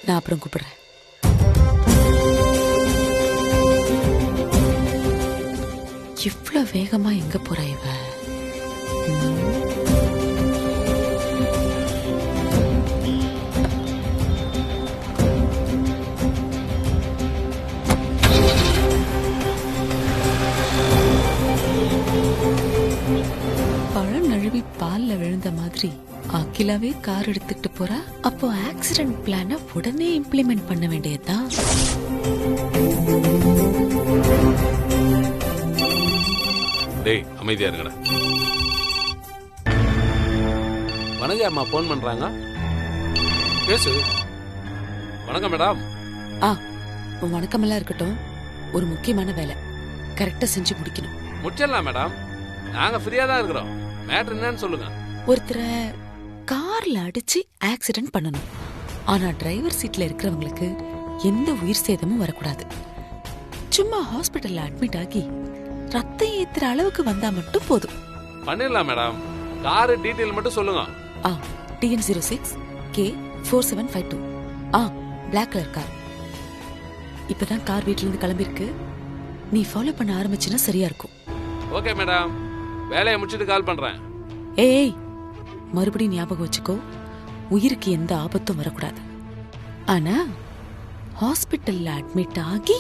நான் அப்புறம் கூப்பிடுறேன். இவ்ளோ வேகமா எங்க போறா இவ? பழம் நழுவி பால்ல விழுந்த மாதிரி அகிலாவே கார் எடுத்துட்டு போறா. அப்போ ஆக்சிடென்ட் பிளான உடனே இம்ப்ளிமெண்ட் பண்ண வேண்டியதுதான். டேய் அமைதியா இருங்கடா. வணங்க அம்மா போன் பண்றாங்க. பேசு. வணக்கம் மேடம். வணக்கம் எல்லாம் இருக்கட்டும். ஒரு முக்கியமான வேலை கரெக்டா செஞ்சு முடிக்கணும். முடிச்சிடலாம் மேடம், நாங்க ஃப்ரீயா தான் இருக்கிறோம். மேட்டர் என்னன்னு சொல்லுங்க. ஒருத்தரை கார்ல அடிச்சு ஆக்சிடென்ட் பண்ணணும். ஆனா டிரைவர் சீட்ல இருக்கிறவங்களுக்கு எந்த உயிர் சேதமும் வரக்கூடாது. சும்மா ஹாஸ்பிட்டல்ல அட்மிட் ஆகி ரத்தம் ஏத்துற அளவுக்கு வந்தா மட்டும் போதும். பண்ணிடலாம் மேடம். கார் டீடைல் மட்டும் சொல்லுங்க. TN06 K4752. Black colour car. இப்பதான் கார் வீட்ல இருந்து கிளம்பி இருக்கு. நீ ஃபாலோ பண்ண ஆரம்பிச்சுன்னா சரியா இருக்கும். ஓகே மேடம், வேலையை முடிச்சிட்டு கால் பண்றேன். ஏய், மறுபடியும் ஞாபகம் வச்சுக்கோ, உயிருக்கு எந்த ஆபத்தும் வரக்கூடாது. ஆனா ஹாஸ்பிட்டல்ல அட்மிட் ஆகி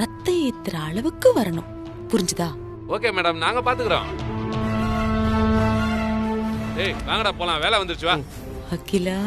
ரத்தம் ஏத்துற அளவுக்கு வரணும். புரிஞ்சுதா? ஓகே மேடம், நாங்க பாத்துக்கிறோம். ஏய் வாங்கடா போலாம், வேலை வந்துருச்சு வா. அகிலா,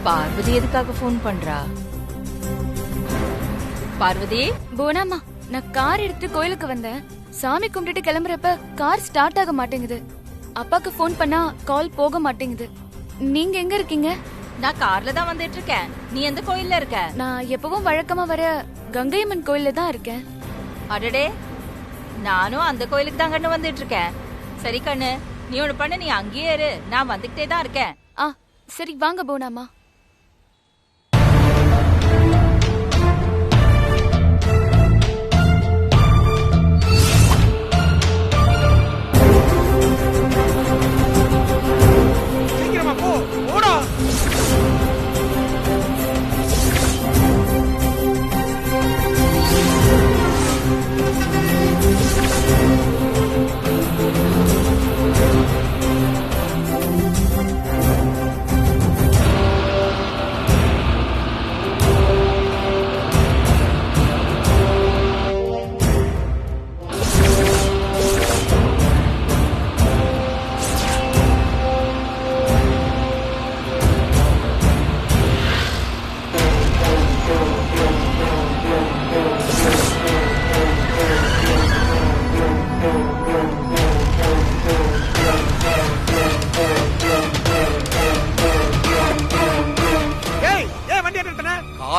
பார்வதி எதுக்காக போன் பண்றா? பார்வதி, போனாமா, நான் கார் எடுத்து கோயிலுக்கு வந்தேன். சாமி கும்பிட்டுட்டு கிளம்புறப்ப கார் ஸ்டார்ட் ஆக மாட்டேங்குது. அப்பாக்கு போன் பண்ணா கால் போக மாட்டேங்குது. நீங்க எங்க இருக்கீங்க? நான் கார்ல தான் வந்துட்டு இருக்கேன். நீ எந்த கோயில்ல இருக்க? நான் எப்பவும் வழக்கமா வர கங்கையம்மன் கோயில்ல தான் இருக்கேன். அடடே, நானும் அந்த கோயிலுக்கு தான் கண்ணு வந்துட்டு இருக்கேன். சரி கண்ணு, நீ ஒண்ணு பண்ண, நீ அங்கேயே இரு, நான் வந்துகிட்டே தான் இருக்கேன். சரி வாங்க போனாமா.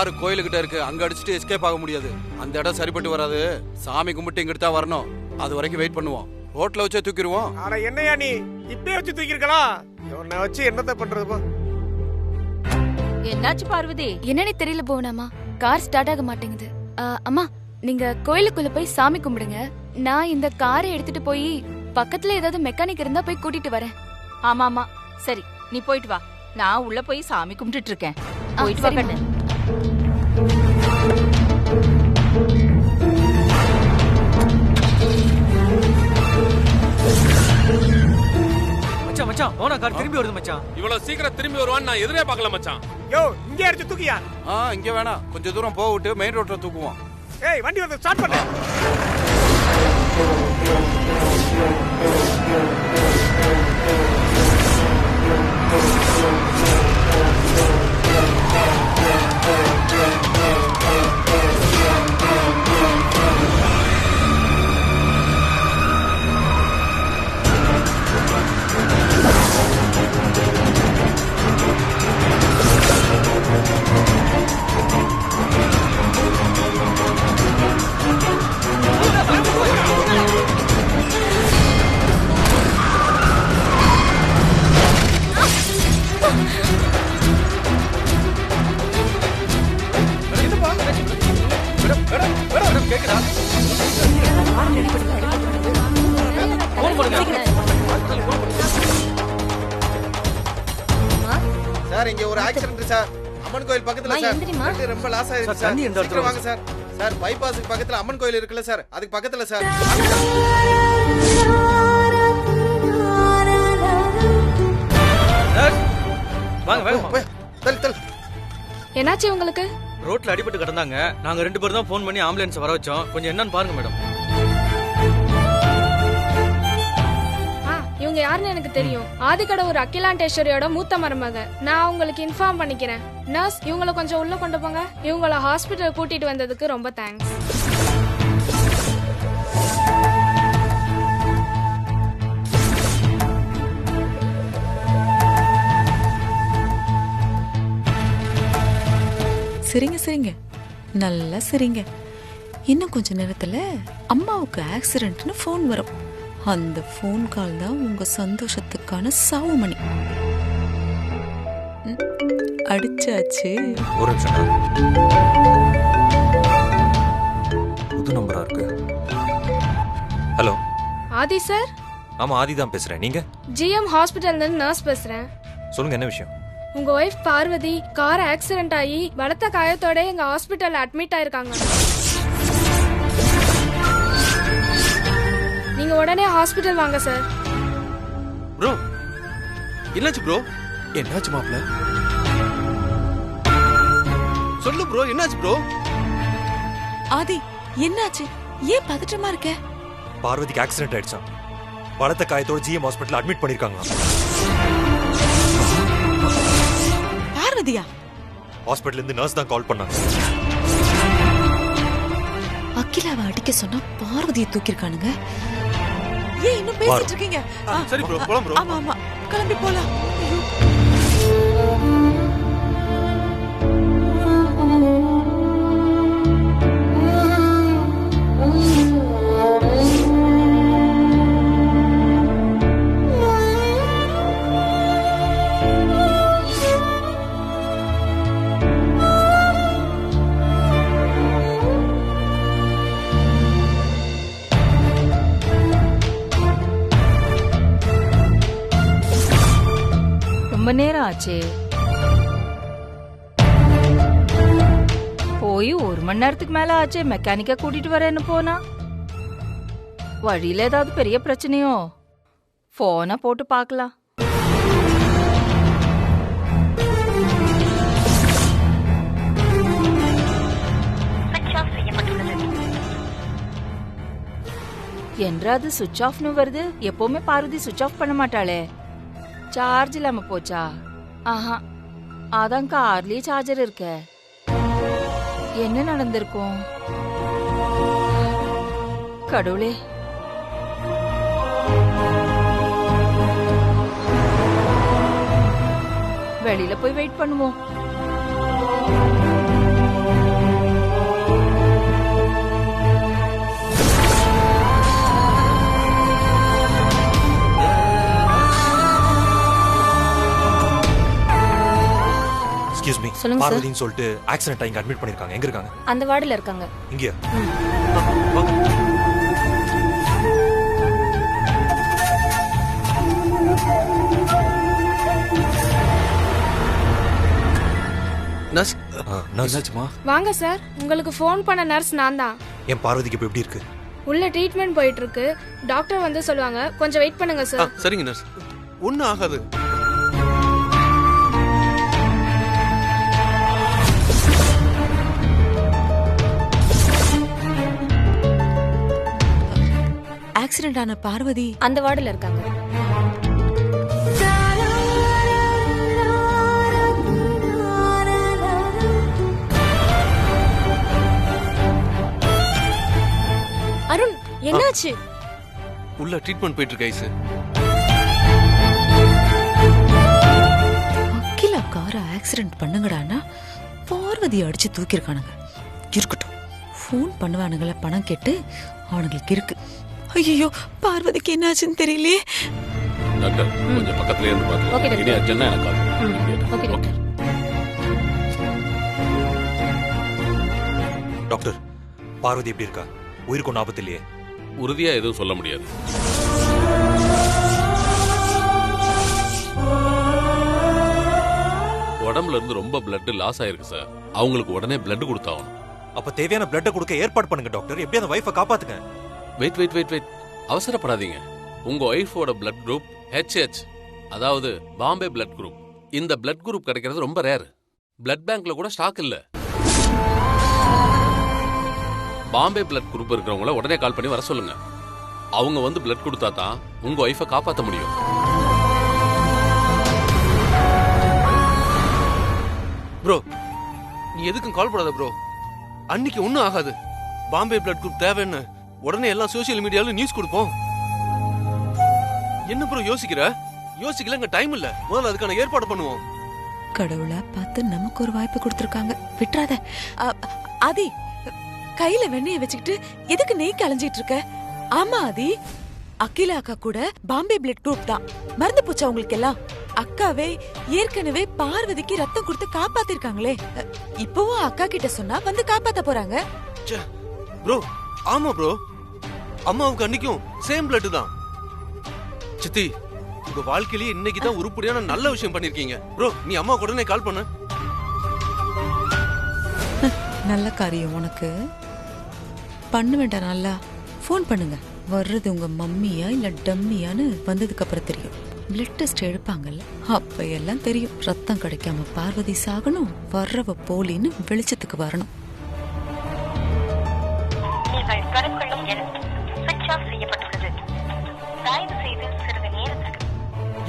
கார் கோயிலுக்கிட்ட இருக்கு, அங்க அடிச்சுட்டு எஸ்கேப் ஆக முடியாது. அந்த இடம் சரிப்பட்டு வராது. சாமி கும்பிட்டு இங்கிட்டு தான் வரணும். அது வரைக்கும் வெயிட் பண்ணுவோம். ரோட்ல வச்சே தூக்கிடுவோம். அட என்னையா நீ இப்பே வச்சு தூக்கிருக்கலாம். உன்னை வச்சு என்னத்த பண்றது? என்னாச்சு பார்வதி? என்னன்னு தெரியல போனாமா, கார் ஸ்டார்ட் ஆக மாட்டேங்குது. அம்மா, நீங்க கோயிலுக்குள்ள போய் சாமி கும்பிடுங்க. நான் இந்த காரை எடுத்துட்டு போய் பக்கத்துல ஏதாவது மெக்கானிக் இருந்தா போய் கூட்டிட்டு வரேன். ஆமா ஆமா, சரி நீ போயிட்டு வா. நான் உள்ள போய் சாமி கும்பிட்டுட்டு இருக்கேன். போயிட்டு வா கண்ணு. மச்சான் மச்சான், ஓனா கார் திரும்பி வருது மச்சான். இவ்வளவு சீக்கிரம் திரும்பி வருவான்னு நான் எதிரே பார்க்கல மச்சான். யோ, இங்கே அடிச்சு தூக்கியா? இங்க வேணாம், கொஞ்சம் தூரம் போக விட்டு மெயின் ரோட்ல தூக்குவோம். ஏய், வண்டி வந்து ஸ்டார்ட் பண்ணு. சார் இங்க ஒரு ஆக்சிடென்ட் சார். அம்மன் கோயில் பக்கத்துல சார். ரெண்டு ரொம்ப லாஸ் ஆயிருக்கு சார், சார். தண்ணி எந்த இடத்துல சீக்கிரம் வாங்க சார். சார் பைபாஸ்க்கு பக்கத்துல அம்மன் கோயில் இருக்குல்ல சார், அதுக்கு பக்கத்துல சார். வாங்க வாங்க போய், தள்ளு தள்ளு. என்னாச்சு உங்களுக்கு? ரோட்ல அடிபட்டு கிடந்தாங்க. நாங்க 2 பேரும் தான் ஃபோன் பண்ணி ஆம்புலன்ஸ் வர வச்சோம். கொஞ்சம் என்னன்னு பாருங்க மேடம். இவங்க யாருன்னு எனக்கு தெரியும். ஆதிக்கடை ஒரு அகிலாண்டேஸ்வரியோட மூத்த மருமக. நான் உங்களுக்கு இன்ஃபார்ம் பண்ணிக்கிறேன். நர்ஸ், இவங்களை கொஞ்சம் உள்ள கொண்டு போங்க. இவங்கள ஹாஸ்பிட்டல் கூட்டிட்டு வந்ததுக்கு ரொம்ப தேங்க்ஸ். சரிங்க சரிங்க, நல்லா சரிங்க. இன்னும் கொஞ்ச நேரத்துல அம்மாவுக்கு ஆக்சிடென்ட்னு ஃபோன் வரும். அந்த ஃபோன் கால் தான் உங்க சந்தோஷத்துக்கான சாவு மணி. அடிச்சாச்சு. ஒரு நிமிஷம். புது நம்பரா இருக்கு. ஹலோ ஆதி சார். ஆமா, ஆதி தான் பேசுறேன். நீங்க? ஜிஎம் ஹாஸ்பிட்டல்ல இருந்து நர்ஸ் பேசுறேன். சொல்லுங்க, என்ன விஷயம்? உங்க ஒய்ஃப் பார்வதி கார் ஆக்சிடென்ட் ஆகி பலத்த காயத்தோட எங்க ஹாஸ்பிட்டல்ல அட்மிட் ஆயிருக்காங்க. நீங்க உடனே ஹாஸ்பிட்டல் வாங்க சார். ப்ரோ என்னாச்சு ப்ரோ? என்னாச்சு மாப்ள? சொல்லு ப்ரோ, என்னாச்சு ப்ரோ? ஆதி, என்னாச்சு? ஏன் பதற்றமா இருக்க? பார்வதிக்கு ஆக்சிடென்ட் ஆயிடுச்சாம். பலத்த காயத்தோட ஜிஎம் ஹாஸ்பிட்டல் அட்மிட் பண்ணிருக்காங்க. பார்வதியா? ஹாஸ்பிட்டல்ல இருந்து நர்ஸ் தான் கால் பண்ணாங்க. அகிலாவை அடிக்க சொன்னா பார்வதியை தூக்கிருக்கானுங்க. ஏன் இன்னும் பேசிட்டு இருக்கீங்க? சரி ப்ரோ, போலாம் ப்ரோ. ஆமா ஆமா, கிளம்பி போலாம். ரொம்ப நேரம் ஆச்சு. போய் 1 மணி நேரத்துக்கு மேல ஆச்சு. மெக்கானிக்க கூட்டிட்டு வரேன்னு போனா வழியில ஏதாவது பெரிய பிரச்சனையோ? போனை போட்டு பார்க்கலாம். என்றாது சுவிட்ச் ஆஃப்னு வருது. எப்பவுமே பார்வதி சுவிட்ச் ஆஃப் பண்ண மாட்டாளே. சார்ஜ் இல்லாம போச்சா? ஆஹா, அதான் கார்லயே சார்ஜர் இருக்க. என்ன நடந்திருக்கும்? கடவுளே. வெளியில போய் வெயிட் பண்ணுவோம். எக்ஸ்கியூஸ் மீ, சொல்லுங்க சார். பார்வதின்னு சொல்லிட்டு ஆக்சிடென்ட் ஆகி அட்மிட் பண்ணிருக்காங்க. எங்க இருக்காங்க? அந்த வார்டுல இருக்காங்க. இங்கயா? Nurse, nurse. என்னாச்சுமா? வாங்க சார். உங்களுக்கு ஃபோன் பண்ண நர்ஸ் நான் தான். என் பார்வதிக்கு இப்ப எப்படி இருக்கு? உள்ள ட்ரீட்மெண்ட் போயிட்டு இருக்கு. டாக்டர் வந்து சொல்லுவாங்க. கொஞ்சம் வெயிட் பண்ணுங்க சார். சரிங்க நர்ஸ், ஒன்னும் ஆகாது. ஆக்சிடென்ட் ஆன பார்வதி அந்த வார்டுல இருக்காங்க. அருண், என்னாச்சு? உள்ள ட்ரீட்மெண்ட் போயிட்டு இருக்கு ஐஸ். அகிலா காரை ஆக்சிடென்ட் பண்ணுங்கடானா பார்வதியை அடிச்சு தூக்கிருக்கானுங்க. இருக்கட்டும், ஃபோன் பண்ணுவானுங்கள பணம் கேட்டு அவனுங்களுக்கு இருக்கு. ஐயோ, பார்வதிக்கு என்னாச்சுன்னு தெரியலையே. டாக்டர் கொஞ்சம் பக்கத்துலயே இருந்து ஓகே பாத்து. டாக்டர். இனி அர்ஜென்ட்னா எனக்கு கால் பண்ணுங்க. Okay doctor. டாக்டர், பார்வதி எப்படி இருக்கா? உயிருக்கு ஒன்றும் ஆபத்து இல்லையே? உறுதியா எதுவும் சொல்ல முடியாது. உடம்புல இருந்து ரொம்ப பிளட் லாஸ் ஆயிருக்கு சார். அவங்களுக்கு உடனே பிளட் கொடுத்தாகணும். அப்ப தேவையான பிளட்டை கொடுக்க ஏற்பாடு பண்ணுங்க டாக்டர். எப்படி அந்த வைஃபை காப்பாத்துங்க. வெயிட், அவசரப்படாதீங்க. உங்க ஒய்ஃபோட பிளட் குரூப் HH, அதாவது பாம்பே பிளட் குரூப். இந்த பிளட் குரூப் கிடைக்கிறது ரொம்ப ரேர். பிளட் பேங்க்ல கூட ஸ்டாக் இல்ல. பாம்பே பிளட் குரூப் இருக்கிறவங்கள உடனே கால் பண்ணி வர சொல்லுங்க. அவங்க வந்து பிளட் கொடுத்தா தான் உங்க ஒய்ஃபை காப்பாற்ற முடியும். ப்ரோ நீ எதுக்கும் கால் பண்ணாத ப்ரோ. அன்னைக்கு ஒன்றும் ஆகாது. பாம்பே பிளட் குரூப் தேவைன்னு உடனே எல்லா சோசியல் மீடியாலும் நியூஸ் கொடுப்போம். என்ன ப்ரோ யோசிக்கல, இங்க டைம் இல்ல. முதல்ல அதுக்கான ஏற்பாடு பண்ணுவோம். கடவுளா பார்த்து நமக்கு ஒரு வாய்ப்பு கொடுத்திருக்காங்க, விட்டுறாத. ஆதி, கையில வெண்ணெய வச்சுக்கிட்டு எதுக்கு நெய்க்கு அலைஞ்சிட்டு இருக்க? ஆமா ஆதி, அகிலா அக்கா கூட பாம்பே பிளட் குரூப் தான். மறந்து போச்சா உங்களுக்கு எல்லாம்? அக்காவே ஏற்கனவே பார்வதிக்கு ரத்தம் கொடுத்து காப்பாத்திருக்காங்களே. இப்பவும் அக்கா கிட்ட சொன்னா வந்து காப்பாத்த போறாங்க. ப்ரோ ஆமா ப்ரோ, அம்மாவுக்கு அன்னைக்கும் சேம் பிளட் தான். சித்தி, உங்க வாழ்க்கையிலேயே இன்னைக்கு தான் உருப்படியான நல்ல விஷயம் பண்ணிருக்கீங்க. ப்ரோ நீ அம்மா உடனே கால் பண்ணு. நல்ல காரியம் உனக்கு பண்ண வேண்டாம். நல்லா ஃபோன் பண்ணுங்க. வர்றது உங்க மம்மியா இல்ல டம்மியான்னு வந்ததுக்கு அப்புறம் தெரியும். பிளட் டெஸ்ட் எடுப்பாங்கல்ல, அப்ப எல்லாம் தெரியும். ரத்தம் கிடைக்காம பார்வதி சாகணும், வர்றவ போலின்னு வெளிச்சத்துக்கு வரணும்.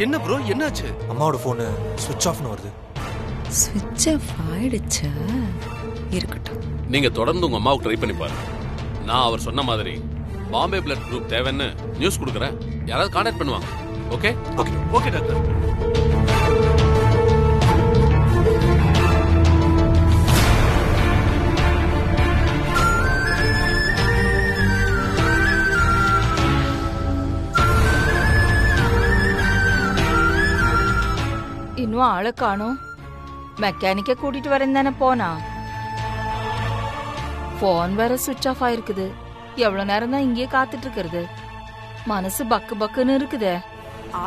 என்ன ப்ரோ என்னாச்சு? அம்மாவோட போன் ஸ்விட்ச் ஆஃப்னு வருது. ஸ்விட்ச் ஆஃப் ஆயிடுச்சா? இருக்கட்டும், நீங்க தொடர்ந்து உங்க அம்மாவுக்கு ட்ரை பண்ணி பாருங்க. நான் அவர் சொன்ன மாதிரி பாம்பே பிளட் குரூப் தேவைன்னு நியூஸ் கொடுக்குறேன். யாராவது கான்டாக்ட் பண்ணுவாங்க. Okay okay okay doctor. இன்னும் ஆளை காணோம். மெக்கானிக்க கூட்டிட்டு வரேன் தானே போனா. போன் வேற சுவிட்ச் ஆஃப் ஆயிருக்குது. எவ்வளவு நேரம் தான் இங்கேயே காத்துட்டு இருக்கிறது? மனசு பக்கு பக்குன்னு இருக்குதே.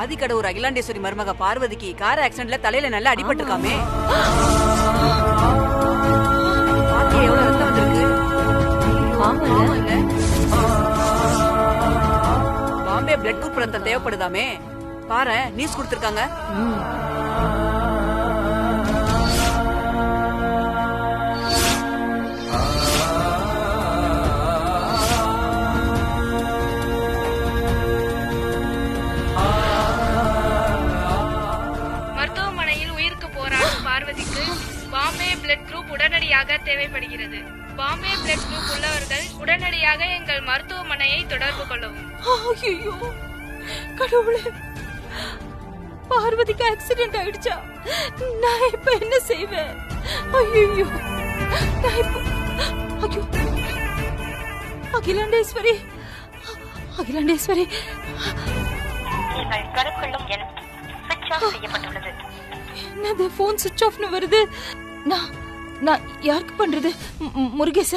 ஆதிக்கடை ஒரு அகிலாண்டேஸ்வரி மருமக பார்வதிக்கு கார் ஆக்சிடென்ட்ல தலையில நல்லா அடிபட்டிருக்காமே. எவ்வளவு ரத்தம் வந்திருக்கு. பாம்பே பிளட் குரூப் ரத்தம் தேவைப்படுதாமே. பாரு நியூஸ் கொடுத்திருக்காங்க. பாம்பே பிளட் குரூப் உடனடியாக தேவைப்படுகிறது. பாம்பே பிளட் குரூப் உள்ளவர்கள் உடனடியாக எங்கள் மருத்துவமனையை தொடர்பு கொள்ளவும். ஐயோ கடவுளே, பார்வதிக்கு ஆக்சிடென்ட் ஆயிடுச்சா? நான் இப்ப என்ன செய்வேன்? ஐயோ அகிலாண்டேஸ்வரி, அகிலாண்டேஸ்வரி என்னது போன் சுவிட்ச் ஆஃப்னு வருது? நான் யாருக்கு பண்றது? முருகேச.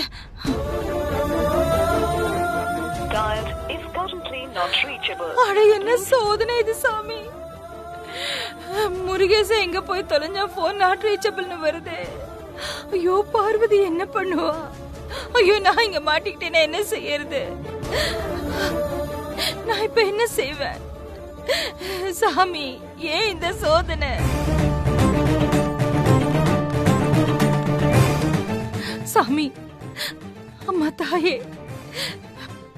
அட என்ன சோதனை இது சாமி. முருகேச எங்க போய் தொலைஞ்சா போன் நாட் ரீச்சபிள்னு வருது. ஐயோ பார்வதி என்ன பண்ணுவா? ஐயோ நான் இங்க மாட்டிக்கிட்டேன்னா என்ன செய்யறது? நான் இப்ப என்ன செய்வேன்? சாமி ஏன் இந்த சோதனை? சாமி, அம்மா தாயே,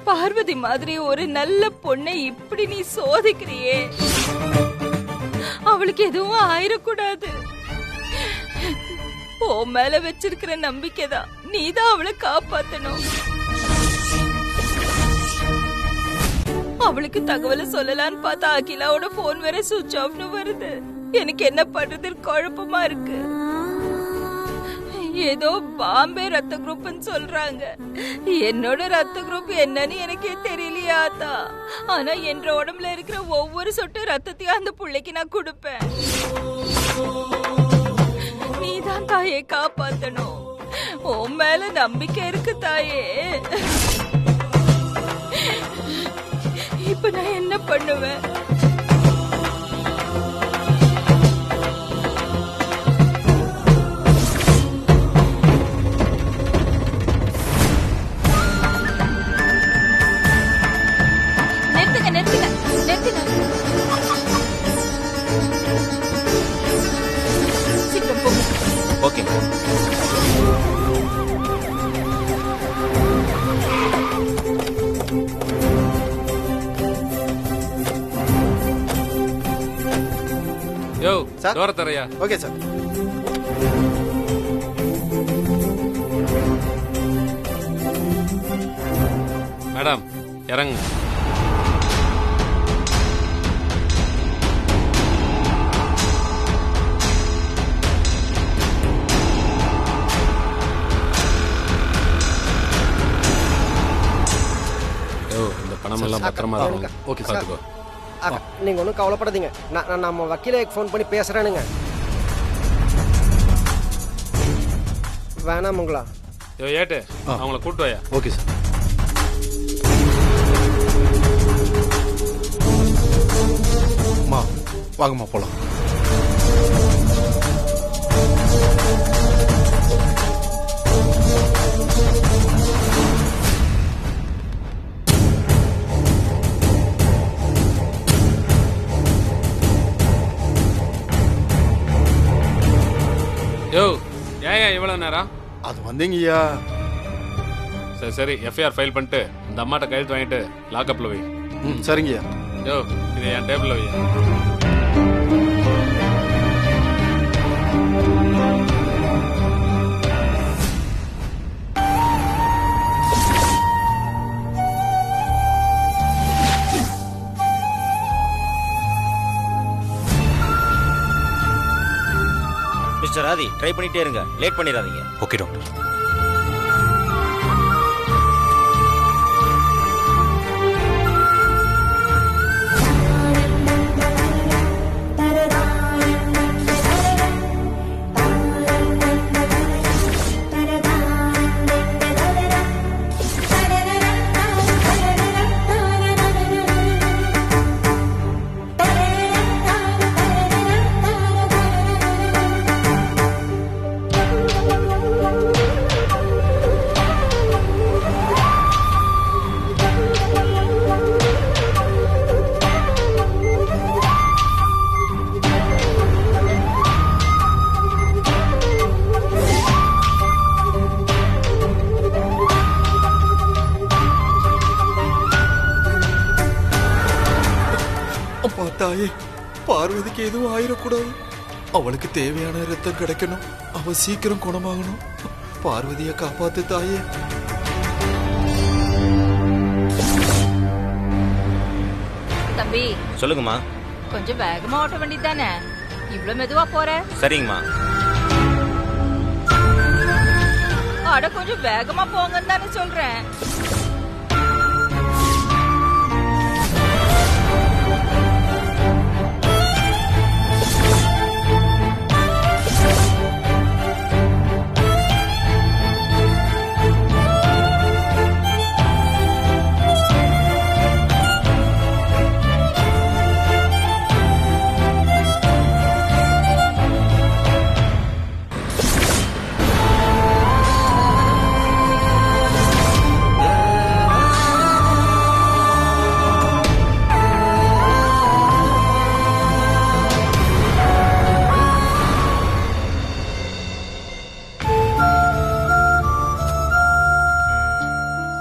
பார்வதி மாதிரி ஒரு நல்ல பொண்ணை இப்படி நீ சோதிக்கிறியே. அவளுக்கு எதுவும் ஆயிடக்கூடாது. உன் மேல வச்சிருக்கிற நம்பிக்கைதான். நீதான் அவளை காப்பாத்தணும். அவளுக்கு தகவலை சொல்லலான்னு பார்த்தா அகிலாவோட போன் வேற சுவிட்ச் ஆஃப்னு வருது. எனக்கு என்ன பண்றது குழப்பமா இருக்கு. ஏதோ பாம்பே ரத்த குரூப்னு சொல்றாங்க. என்னோட ரத்த குரூப் என்னன்னு எனக்கே தெரியலையாத்தா. ஆனா என்ற உடம்புல இருக்கிற ஒவ்வொரு சொட்டு ரத்தத்தையும் அந்த புள்ளைக்கு நான் கொடுப்பேன். நீதான் தாயே காப்பாத்தணும். உன் மேல நம்பிக்கை இருக்கு தாயே. இப்ப நான் என்ன பண்ணுவேன்? சீக்கிரம் போங்க. ஓகே. யோ சார். டோர தரையா. Okay sir. மேடம் இறங்க. யோ இந்த பணம் எல்லாம் பத்திரமா இருக்கும். ஓகே பாத்துக்கோ. நீங்க ஒன்றும் கவலைப்படாதீங்க. நான் நம்ம வக்கீலுக்கு ஃபோன் பண்ணி பேசுறேனுங்க. வேணாமுங்களா? யோ ஏட்டு அவங்கள கூட்டு வாயா. Okay sir. மா வாங்கம்மா போலாம். யோ ஏன் இவ்வளவு நேரம்? அது வந்தீங்கய்யா. சரி சரி எஃப்ஐஆர் ஃபைல் பண்ணிட்டு இந்த அம்மாட்ட கையெழுத்து வாங்கிட்டு லாக்அப்ல வை. சரிங்கய்யா. யோ இது என் டேபிள்ல வை. மிஸ்டர் ஆதி ட்ரை பண்ணிட்டே இருங்க, லேட் பண்ணிடாதீங்க. Okay doctor. அப்பா தாயே, பார்வதிக்கு எதுவும் ஆயிடக்கூடாது. அவளுக்கு தேவையான ரத்தம் கிடைக்கணும். அவ சீக்கிரம் குணமாகணும். பார்வதியை காப்பாத்து தாயே. தம்பி சொல்லுங்கம்மா. கொஞ்சம் வேகமா ஓட்ட வேண்டியதானே? இவ்வளவு மெதுவா போற? சரிங்கம்மா. அட கொஞ்சம் வேகமா போங்கன்னு தானே சொல்றேன்.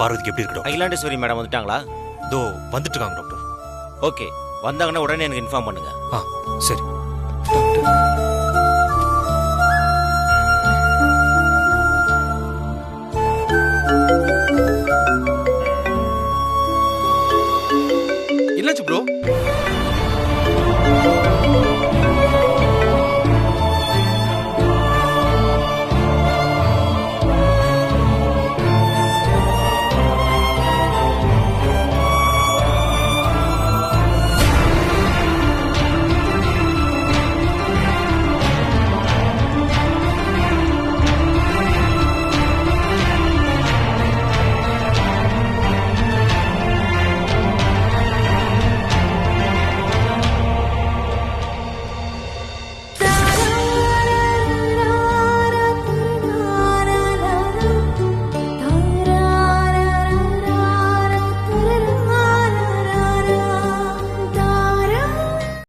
பார்வதிக்கு எப்படி இருக்கு டாக்டர்? அகிலாண்டேஸ்வரி மேடம் வந்துட்டாங்களா? இதோ வந்துட்டு இருக்காங்க டாக்டர். ஓகே, வந்தாங்கன்னா உடனே எனக்கு இன்ஃபார்ம் பண்ணுங்க. சரி.